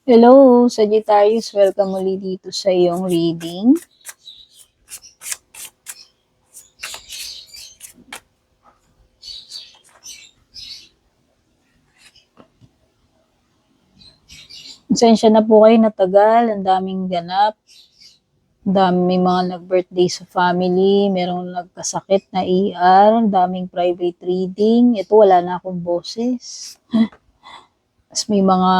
Hello, Sagittarius. Welcome muli dito sa iyong reading. Pasensya na po kayo natagal. Ang daming ganap. Ang may mga nag-birthday sa family. Merong nagkasakit na ER. Ang daming private reading. Ito, wala na akong boses. Tapos may mga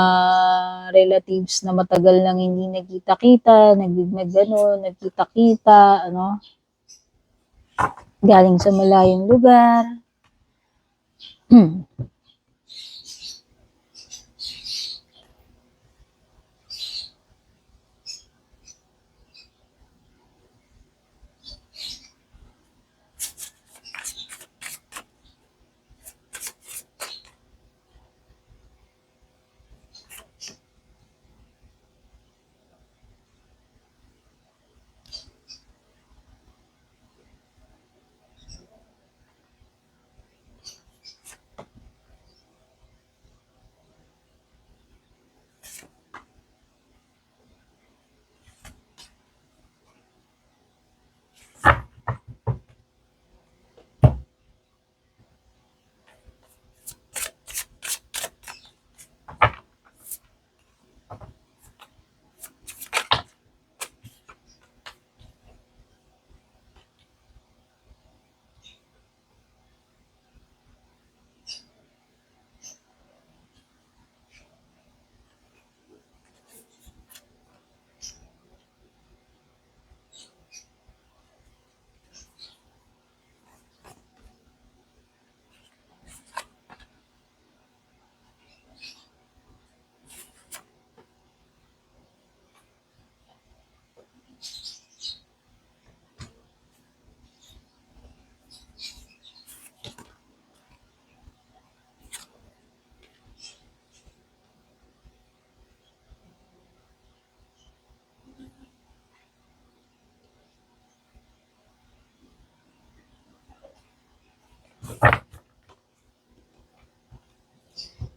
relatives na matagal nang hindi nagkita-kita, nagkita-kita, galing sa malayong lugar.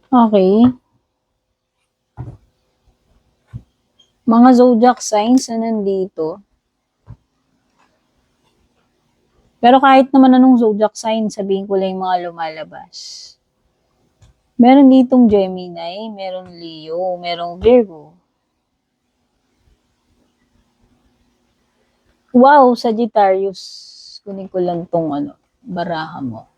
Okay. Mga zodiac signs na nandito. Pero kahit naman anong zodiac sign, sabihin ko lang yung mga lumalabas. Meron ditong Gemini, meron Leo, merong Virgo. Wow, Sagittarius. Kunin ko lang tong baraha mo.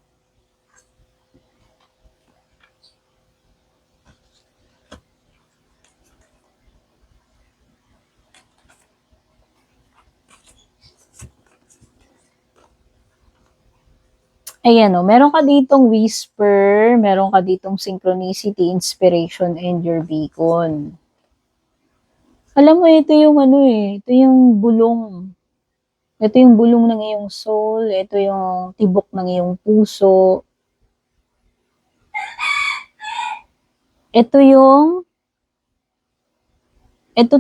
Ayan meron ka ditong whisper, meron ka ditong synchronicity, inspiration, and your beacon. Alam mo, ito yung ito yung bulong. Ito yung bulong ng iyong soul, ito yung tibok ng iyong puso. Ito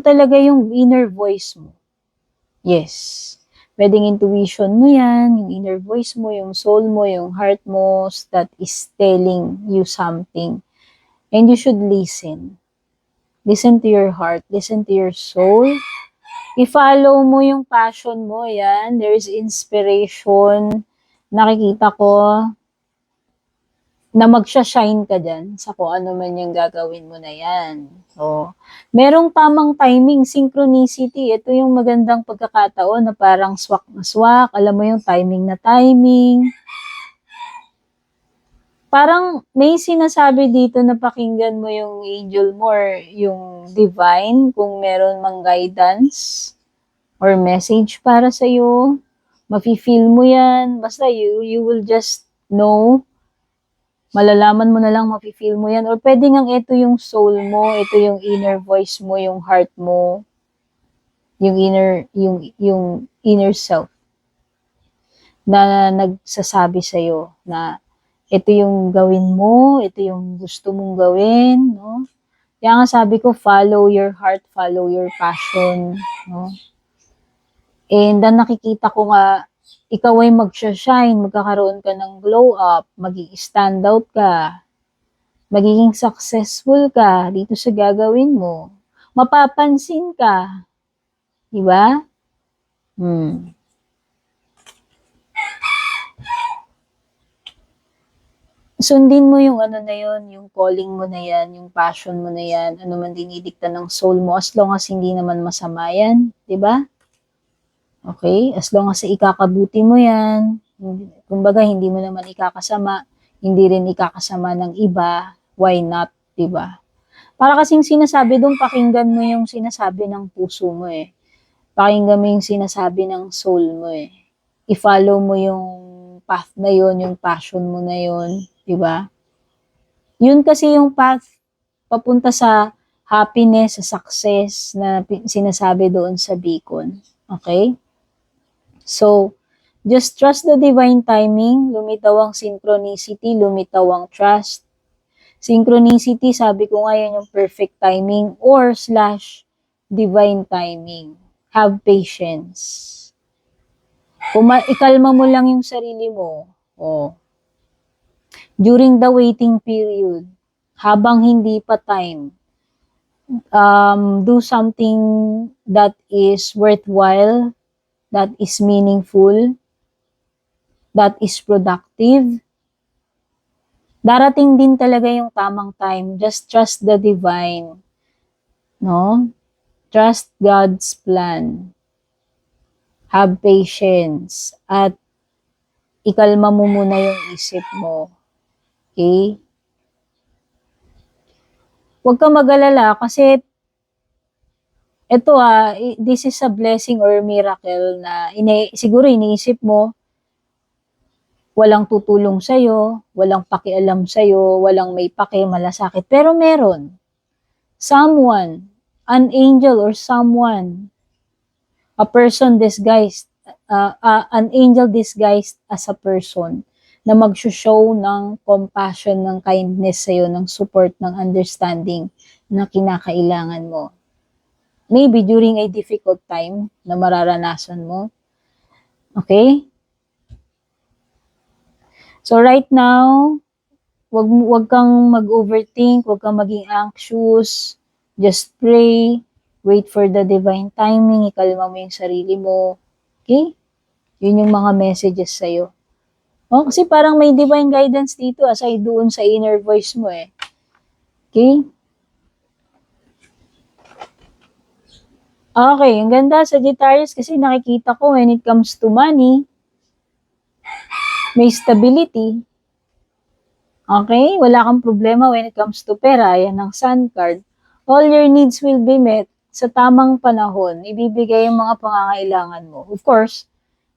talaga yung inner voice mo. Yes. Pwedeng intuition mo yan, yung inner voice mo, yung soul mo, yung heart mo that is telling you something. And you should listen. Listen to your heart, listen to your soul. I-follow mo yung passion mo, yan. There is inspiration. Nakikita ko na magsha-shine ka dyan sa kung ano man yung gagawin mo na yan. So, merong tamang timing, synchronicity. Ito yung magandang pagkakataon na parang swak na swak. Alam mo yung timing na timing. Parang may sinasabi dito na pakinggan mo yung angel mo or yung divine kung meron mang guidance or message para sa'yo. Mafe-feel mo yan. Basta you will just know. Malalaman mo na lang, mafe-feel mo yan. Or pwede ngang ito yung soul mo, ito yung inner voice mo, yung heart mo, yung inner self na nagsasabi sa'yo na ito yung gawin mo, ito yung gusto mong gawin, no? Kaya nga sabi ko, follow your heart, follow your passion, no? And then nakikita ko nga, ikaw ay magsha-shine, magkakaroon ka ng glow up, mag-i-stand out ka, magiging successful ka dito sa gagawin mo. Mapapansin ka. Di ba? Hmm. Sundin mo yung ano na yun, yung calling mo na yan, yung passion mo na yan, ano man dinidikta ng soul mo, as long as hindi naman masama yan, di ba? Okay? As long as ikakabuti mo yan, kumbaga hindi mo naman ikakasama, hindi rin ikakasama ng iba, why not, di ba? Para kasing sinasabi doon, pakinggan mo yung sinasabi ng puso mo eh. Pakinggan mo yung sinasabi ng soul mo eh. I-follow mo yung path na yun, yung passion mo na yun, di ba? Yun kasi yung path papunta sa happiness, sa success na sinasabi doon sa beacon. Okay? So, just trust the divine timing, lumitaw ang synchronicity, lumitaw ang trust. Synchronicity, sabi ko ngayon yung perfect timing or slash divine timing. Have patience. Ikalma mo lang yung sarili mo. Oh. During the waiting period, habang hindi pa time, do something that is worthwhile, that is meaningful, that is productive. Darating din talaga yung tamang time. Just trust the divine. No? Trust God's plan. Have patience. At ikalma mo muna yung isip mo. Okay? Huwag kang mag-alala kasi ito this is a blessing or miracle na siguro iniisip mo, walang tutulong sa'yo, walang pakialam sa'yo, walang may pake, malasakit. Pero meron. Someone, an angel or someone, a person disguised, an angel disguised as a person na mag-show ng compassion, ng kindness sa'yo, ng support, ng understanding na kinakailangan mo. Maybe during a difficult time na mararanasan mo. Okay? So right now, wag kang mag-overthink, wag kang maging anxious. Just pray, wait for the divine timing, ikalma mo yung sarili mo. Okay? Yun yung mga messages sa'yo. Oh, kasi parang may divine guidance dito aside doon sa inner voice mo eh. Okay? Okay, ang ganda Sagittarius kasi nakikita ko when it comes to money, may stability. Okay? Wala kang problema when it comes to pera. Yan ang Sun card. All your needs will be met sa tamang panahon. Ibibigay yung mga pangangailangan mo. Of course,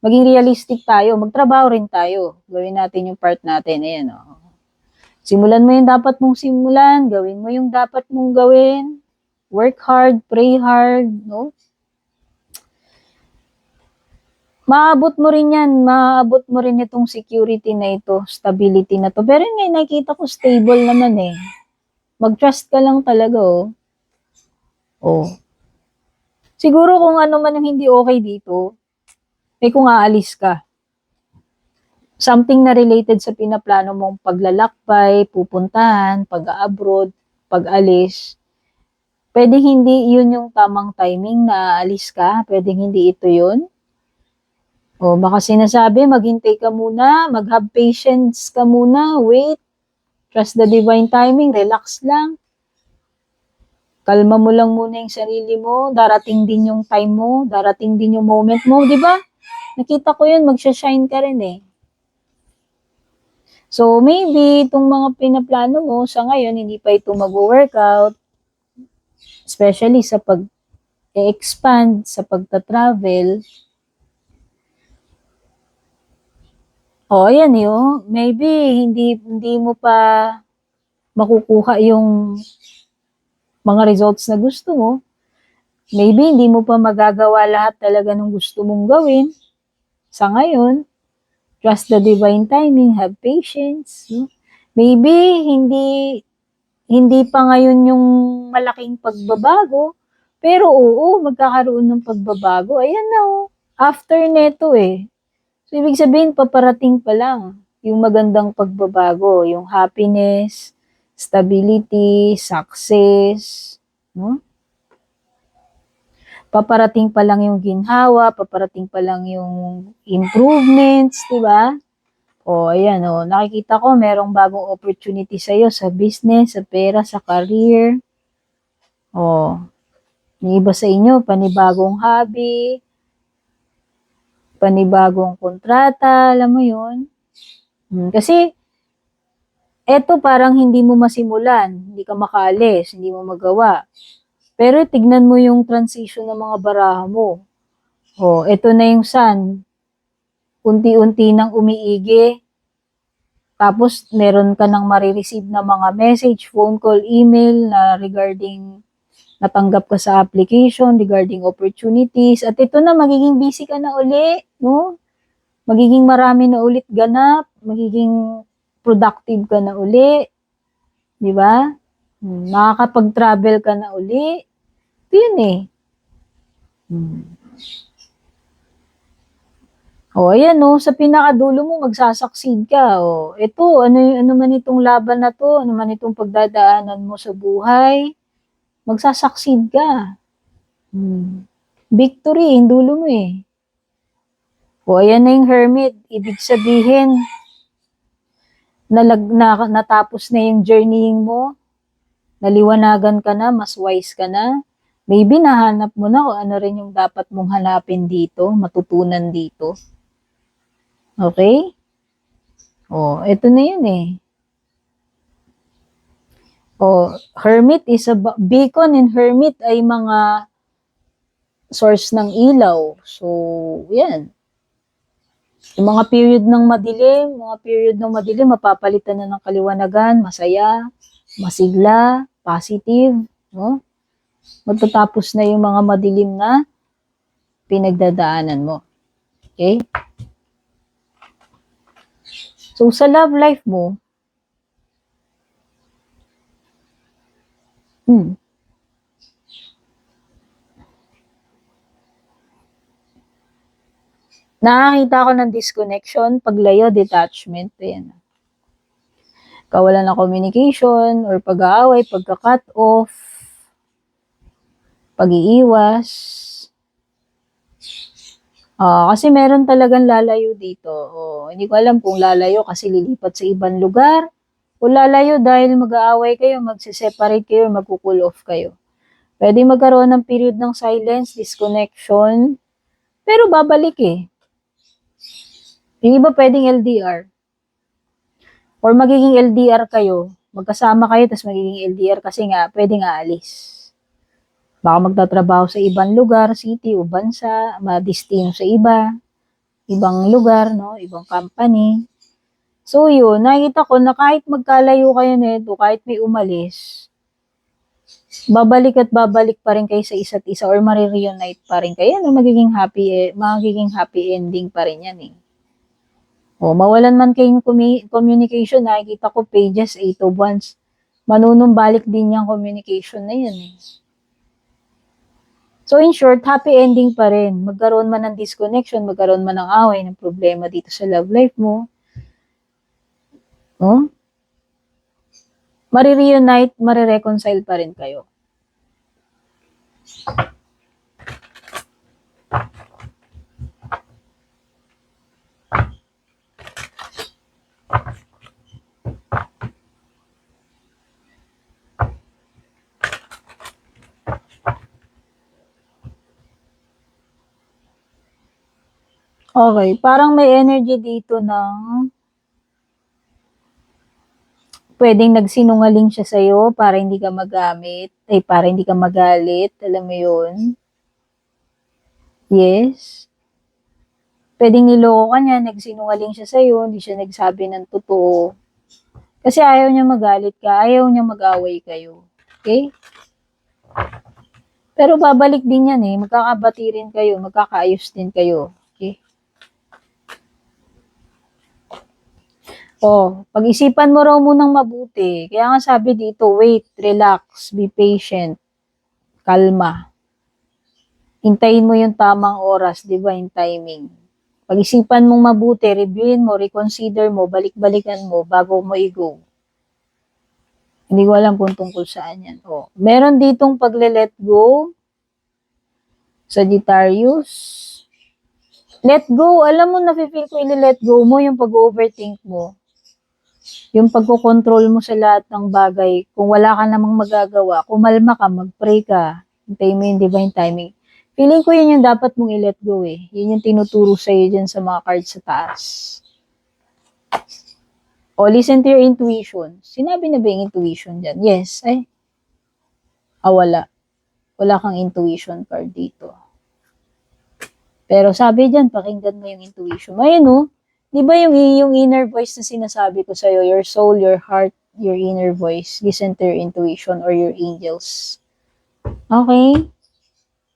maging realistic tayo. Magtrabaho rin tayo. Gawin natin yung part natin. Ayan, oh. Simulan mo yung dapat mong simulan. Gawin mo yung dapat mong gawin. Work hard, pray hard, no? Maabot mo rin yan, maabot mo rin itong security na ito, stability na to. Pero yun nga, nakita ko stable naman eh. Mag-trust ka lang talaga oh. Oh. Siguro kung ano man yung hindi okay dito, kung aalis ka. Something na related sa pinaplano mong paglalakbay, pupuntahan, pag-abroad, pag-alis. Pwede hindi yun yung tamang timing na aalis ka. Pwede hindi ito yun. O baka sinasabi, maghintay ka muna, mag-have patience ka muna, wait, trust the divine timing, relax lang. Kalma mo lang muna yung sarili mo, darating din yung time mo, darating din yung moment mo, di ba? Nakita ko yun, magsha-shine ka rin eh. So maybe itong mga pinaplano mo sa ngayon, hindi pa ito mag-workout, especially sa pag-expand, sa pagta-travel. O, ayan yun. Maybe hindi mo pa makukuha yung mga results na gusto mo. Maybe hindi mo pa magagawa lahat talaga ng gusto mong gawin sa ngayon. Trust the divine timing, have patience. No? Maybe hindi pa ngayon yung malaking pagbabago, pero oo, magkakaroon ng pagbabago. Ayan na oh. After neto eh. So, ibig sabihin, paparating pa lang yung magandang pagbabago, yung happiness, stability, success, no? Paparating pa lang yung ginhawa, paparating pa lang yung improvements, di ba? O, ayan, o, nakikita ko merong bagong opportunity sa'yo sa business, sa pera, sa career. O, yung iba sa inyo, panibagong hobby, panibagong kontrata, alam mo yun? Kasi, eto parang hindi mo masimulan, hindi ka makaalis, hindi mo magawa. Pero tignan mo yung transition ng mga baraha mo. O, eto na yung sun, unti-unti nang umiigi, tapos meron ka nang marireceive na mga message, phone call, email na regarding natanggap ka sa application, regarding opportunities, at ito na, magiging busy ka na uli, no? Magiging marami na ulit ganap, magiging productive ka na uli, di ba? Makakapag-travel ka na uli. Ito yun eh. O, ayan o, sa pinakadulo mo, magsasucceed ka. O, ito, ano man itong laban na to, ano man itong pagdadaanan mo sa buhay, magsasucceed ka. Victory, yung dulo mo eh. O, ayan na yung hermit. Ibig sabihin, natapos na yung journeying mo, naliwanagan ka na, mas wise ka na. Maybe nahanap mo na kung ano rin yung dapat mong hanapin dito, matutunan dito. Okay? O, ito na yun eh. O, hermit is a beacon and hermit ay mga source ng ilaw. So, yan. Yung mga period ng madilim, mapapalitan na ng kaliwanagan, masaya, masigla, positive, no? Magtatapos na yung mga madilim na pinagdadaanan mo. Okay? So, sa love life mo, nakakita ko ng disconnection, paglayo, detachment, ayan. Kawalan ng communication, or pag-aaway, pagka-cut off, pag-iiwas. Kasi meron talagang lalayo dito. Hindi ko alam kung lalayo kasi lilipat sa ibang lugar, o lalayo dahil mag-aaway kayo, magse-separate kayo, magko-cool off kayo. Pwede magkaroon ng period ng silence, disconnection, pero babalik eh. Yung iba pwedeng LDR. Or magiging LDR kayo, magkasama kayo, tapos magiging LDR kasi nga, pwedeng aalis. Baka magtatrabaho sa ibang lugar, city o bansa, madistino sa ibang lugar, no? Ibang company. So yun, nakikita ko na kahit magkalayo kayo nito, kahit may umalis, babalik at babalik pa rin kayo sa isa't isa or marireunite pa rin kayo. No? Magiging happy ending pa rin yan eh. Mawalan man kayong communication, nakikita ko pages, 8 of Wands. Manunumbalik din yung communication na yan eh. So in short, happy ending pa rin. Magkaroon man ng disconnection, magkaroon man ng away, ng problema dito sa love life mo. Marireunite, marireconcile pa rin kayo. Okay, parang may energy dito ng pwedeng nagsinungaling siya sa'yo para hindi ka para hindi ka magalit. Alam mo yun? Yes. Pwedeng niloko ka niya, nagsinungaling siya sa'yo, hindi siya nagsabi ng totoo. Kasi ayaw niya magalit ka, ayaw niya mag-away kayo. Okay? Pero babalik din yan eh, magkakabati rin kayo, magkakaayos din kayo. Okay? Pag-isipan mo raw munang mabuti. Kaya nga sabi dito, wait, relax, be patient, kalma. Hintayin mo yung tamang oras, di ba, yung timing. Pag-isipan mong mabuti, reviewin mo, reconsider mo, balik-balikan mo, bago mo i-go. Hindi ko alam kung tungkol saan yan. Meron ditong pagle-let go, Sagittarius. Let go. Alam mo, nafe-feel ko i-let go mo yung pag-overthink mo. Yung pagkokontrol mo sa lahat ng bagay. Kung wala ka namang magagawa, kumalma ka, mag-pray ka, hintayin mo yung divine timing. Feeling ko yun yung dapat mong i-let go eh. Yun yung tinuturo sa'yo dyan sa mga cards sa taas. O, listen to your intuition. Sinabi na ba yung intuition dyan? Yes. Ay. Wala. Wala kang intuition card dito. Pero sabi dyan, pakinggan mo yung intuition mo. Ayun, no? Di ba yung inner voice na sinasabi ko sa'yo, your soul, your heart, your inner voice, listen to your intuition or your angels. Okay?